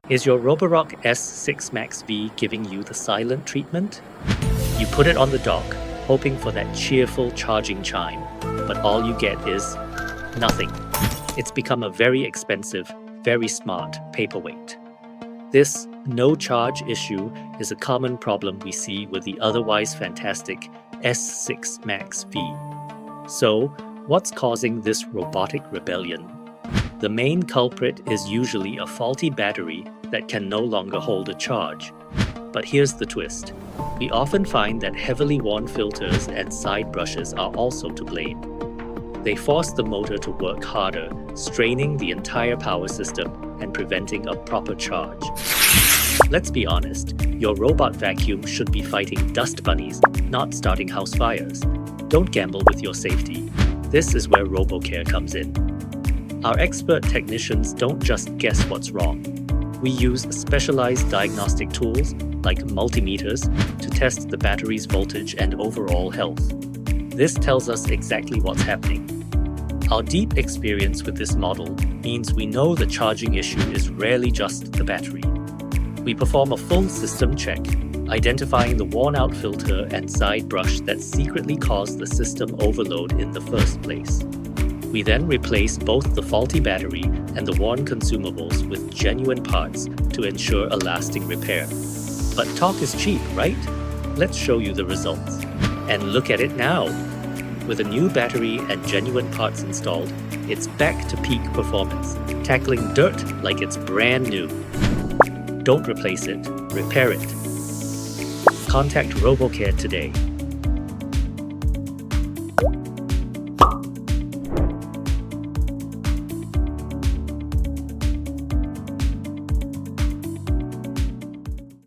Is your RoboRock S6 MaxV giving you the silent treatment? You put it on the dock, hoping for that cheerful charging chime, but all you get is nothing. It's become a very expensive, very smart paperweight. This no-charge issue is a common problem we see with the otherwise fantastic S6 MaxV. So, what's causing this robotic rebellion? The main culprit is usually a faulty battery that can no longer hold a charge. But here's the twist. We often find that heavily worn filters and side brushes are also to blame. They force the motor to work harder, straining the entire power system and preventing a proper charge. Let's be honest, your robot vacuum should be fighting dust bunnies, not starting house fires. Don't gamble with your safety. This is where RoboCare comes in. Our expert technicians don't just guess what's wrong. We use specialized diagnostic tools, like multimeters, to test the battery's voltage and overall health. This tells us exactly what's happening. Our deep experience with this model means we know the charging issue is rarely just the battery. We perform a full system check, identifying the worn-out filter and side brush that secretly caused the system overload in the first place. We then replace both the faulty battery and the worn consumables with genuine parts to ensure a lasting repair. But talk is cheap, right? Let's show you the results. And look at it now! With a new battery and genuine parts installed, it's back to peak performance, tackling dirt like it's brand new. Don't replace it, repair it. Contact RoboCare today.